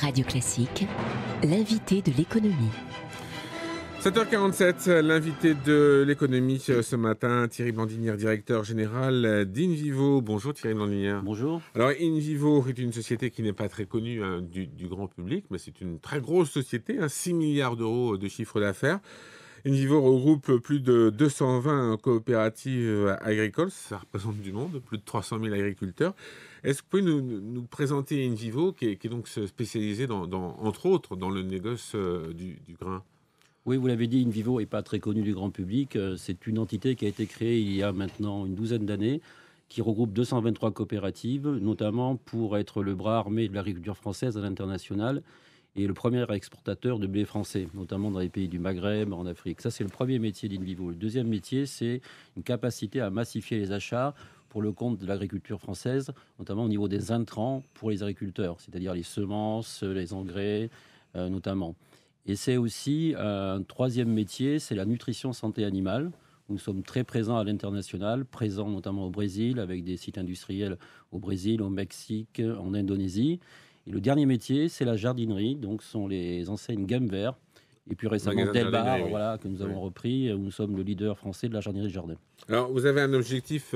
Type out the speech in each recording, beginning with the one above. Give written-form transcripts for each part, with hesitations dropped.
Radio Classique, l'invité de l'économie. 7h47, l'invité de l'économie ce matin, Thierry Blandinière, directeur général d'Invivo. Bonjour Thierry Blandinière. Bonjour. Alors Invivo est une société qui n'est pas très connue du grand public, mais c'est une très grosse société, 6 milliards d'euros de chiffre d'affaires. Invivo regroupe plus de 220 coopératives agricoles, ça représente du monde, plus de 300 000 agriculteurs. Est-ce que vous pouvez nous présenter Invivo, qui est donc spécialisé entre autres dans le négoce du grain? Oui, vous l'avez dit, Invivo n'est pas très connu du grand public. C'est une entité qui a été créée il y a maintenant une douzaine d'années, qui regroupe 223 coopératives, notamment pour être le bras armé de l'agriculture française à l'international et le premier exportateur de blé français, notamment dans les pays du Maghreb, en Afrique. Ça, c'est le premier métier d'Invivo. Le deuxième métier, c'est une capacité à massifier les achats pour le compte de l'agriculture française, notamment au niveau des intrants pour les agriculteurs, c'est-à-dire les semences, les engrais, notamment. Et c'est aussi un troisième métier, c'est la nutrition santé animale. Nous sommes très présents à l'international, présents notamment au Brésil, avec des sites industriels au Brésil, au Mexique, en Indonésie. Et le dernier métier, c'est la jardinerie, donc ce sont les enseignes Gamme Vert. Et puis récemment, Delbar, oui. Voilà, que nous avons repris, où nous sommes le leader français de la jardinerie de jardin. Alors, vous avez un objectif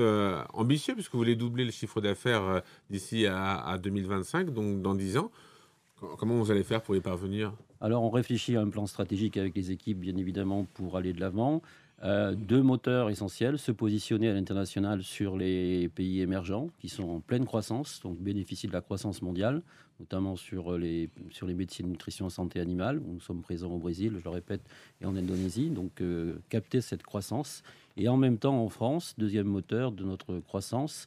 ambitieux, puisque vous voulez doubler le chiffre d'affaires d'ici à 2025, donc dans 10 ans. Comment vous allez faire pour y parvenir ? Alors, on réfléchit à un plan stratégique avec les équipes, bien évidemment, pour aller de l'avant. Deux moteurs essentiels, se positionner à l'international sur les pays émergents, qui sont en pleine croissance, donc bénéficient de la croissance mondiale, notamment sur les métiers de nutrition santé animale, où nous sommes présents au Brésil, je le répète, et en Indonésie. Donc, capter cette croissance. Et en même temps, en France, deuxième moteur de notre croissance,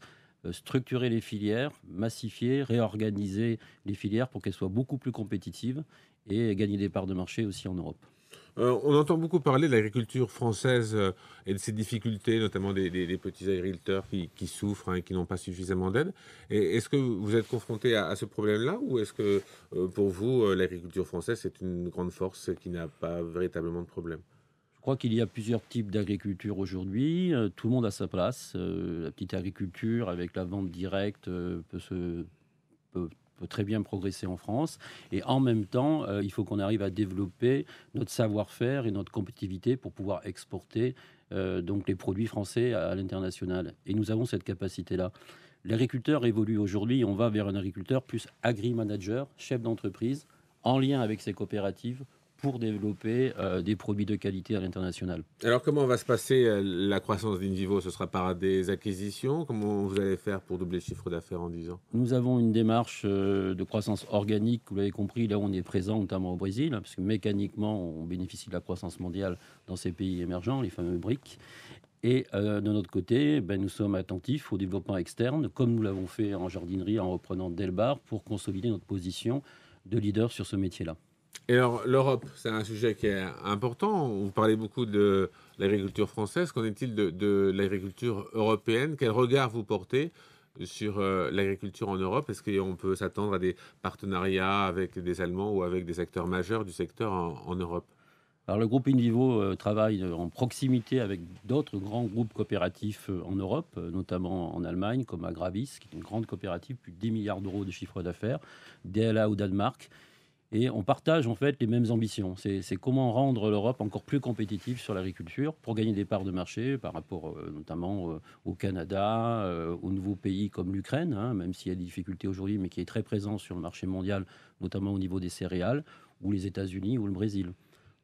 structurer les filières, massifier, réorganiser les filières pour qu'elles soient beaucoup plus compétitives et gagner des parts de marché aussi en Europe. On entend beaucoup parler de l'agriculture française et de ses difficultés, notamment des petits agriculteurs qui souffrent et qui n'ont pas suffisamment d'aide. Est-ce que vous êtes confronté à ce problème-là, ou est-ce que pour vous, l'agriculture française, c'est une grande force qui n'a pas véritablement de problème ? Je crois qu'il y a plusieurs types d'agriculture aujourd'hui. Tout le monde a sa place. La petite agriculture avec la vente directe peut très bien progresser en France. Et en même temps, il faut qu'on arrive à développer notre savoir-faire et notre compétitivité pour pouvoir exporter donc les produits français à l'international. Et nous avons cette capacité-là. L'agriculteur évolue aujourd'hui. On va vers un agriculteur plus agri-manager, chef d'entreprise, en lien avec ses coopératives, pour développer des produits de qualité à l'international. Alors, comment va se passer la croissance d'Invivo ? Ce sera par des acquisitions ? Comment vous allez faire pour doubler le chiffre d'affaires en 10 ans ? Nous avons une démarche de croissance organique, vous l'avez compris, là où on est présent, notamment au Brésil, parce que mécaniquement, on bénéficie de la croissance mondiale dans ces pays émergents, les fameux BRIC. Et de notre côté, nous sommes attentifs au développement externe, comme nous l'avons fait en jardinerie en reprenant Delbar, pour consolider notre position de leader sur ce métier-là. Et alors, l'Europe, c'est un sujet qui est important. Vous parlez beaucoup de l'agriculture française. Qu'en est-il de l'agriculture européenne ? Quel regard vous portez sur l'agriculture en Europe ? Est-ce qu'on peut s'attendre à des partenariats avec des Allemands ou avec des acteurs majeurs du secteur en Europe ? Alors, le groupe Invivo travaille en proximité avec d'autres grands groupes coopératifs en Europe, notamment en Allemagne, comme Agravis, qui est une grande coopérative, plus de 10 milliards d'euros de chiffre d'affaires, DLA au Danemark. Et on partage en fait les mêmes ambitions. C'est comment rendre l'Europe encore plus compétitive sur l'agriculture pour gagner des parts de marché par rapport notamment au Canada, aux nouveaux pays comme l'Ukraine, même s'il y a des difficultés aujourd'hui, mais qui est très présent sur le marché mondial, notamment au niveau des céréales, ou les États-Unis ou le Brésil.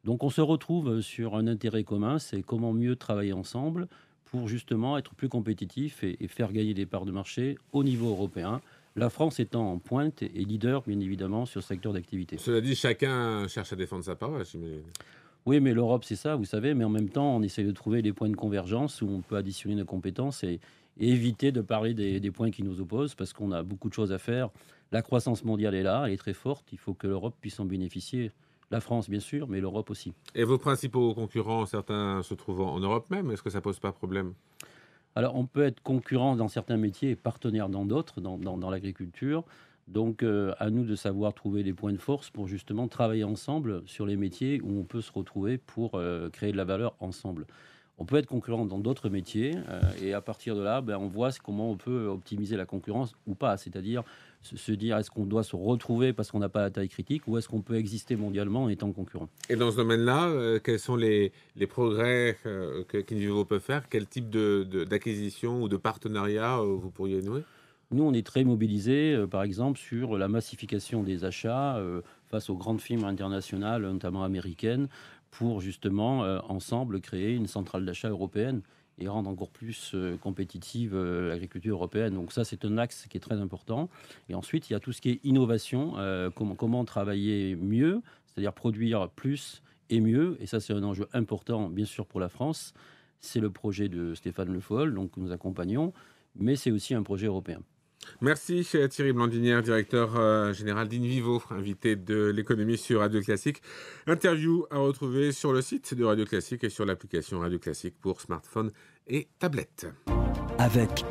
Donc on se retrouve sur un intérêt commun, c'est comment mieux travailler ensemble pour justement être plus compétitif et faire gagner des parts de marché au niveau européen. La France étant en pointe et leader, bien évidemment, sur ce secteur d'activité. Cela dit, chacun cherche à défendre sa paroisse, j'imagine. Oui, mais l'Europe, c'est ça, vous savez. Mais en même temps, on essaie de trouver des points de convergence où on peut additionner nos compétences et éviter de parler des points qui nous opposent, parce qu'on a beaucoup de choses à faire. La croissance mondiale est là, elle est très forte. Il faut que l'Europe puisse en bénéficier. La France, bien sûr, mais l'Europe aussi. Et vos principaux concurrents, certains se trouvent en Europe même. Est-ce que ça pose pas problème ? Alors, on peut être concurrent dans certains métiers et partenaire dans d'autres, dans l'agriculture. Donc, à nous de savoir trouver des points de force pour justement travailler ensemble sur les métiers où on peut se retrouver pour créer de la valeur ensemble. On peut être concurrent dans d'autres métiers et à partir de là, on voit comment on peut optimiser la concurrence ou pas. C'est-à-dire se dire est-ce qu'on doit se retrouver parce qu'on n'a pas la taille critique ou est-ce qu'on peut exister mondialement en étant concurrent. Et dans ce domaine-là, quels sont les progrès qu'Invivo peut faire? Quel type d'acquisition ou de partenariat vous pourriez nouer? Nous, on est très mobilisés, par exemple, sur la massification des achats face aux grandes firmes internationales, notamment américaines, pour justement, ensemble, créer une centrale d'achat européenne et rendre encore plus compétitive l'agriculture européenne. Donc ça, c'est un axe qui est très important. Et ensuite, il y a tout ce qui est innovation, comment travailler mieux, c'est-à-dire produire plus et mieux. Et ça, c'est un enjeu important, bien sûr, pour la France. C'est le projet de Stéphane Le Foll, donc, que nous accompagnons, mais c'est aussi un projet européen. Merci Thierry Blandinière, directeur général d'Invivo, invité de l'économie sur Radio Classique. Interview à retrouver sur le site de Radio Classique et sur l'application Radio Classique pour smartphone et tablette. Avec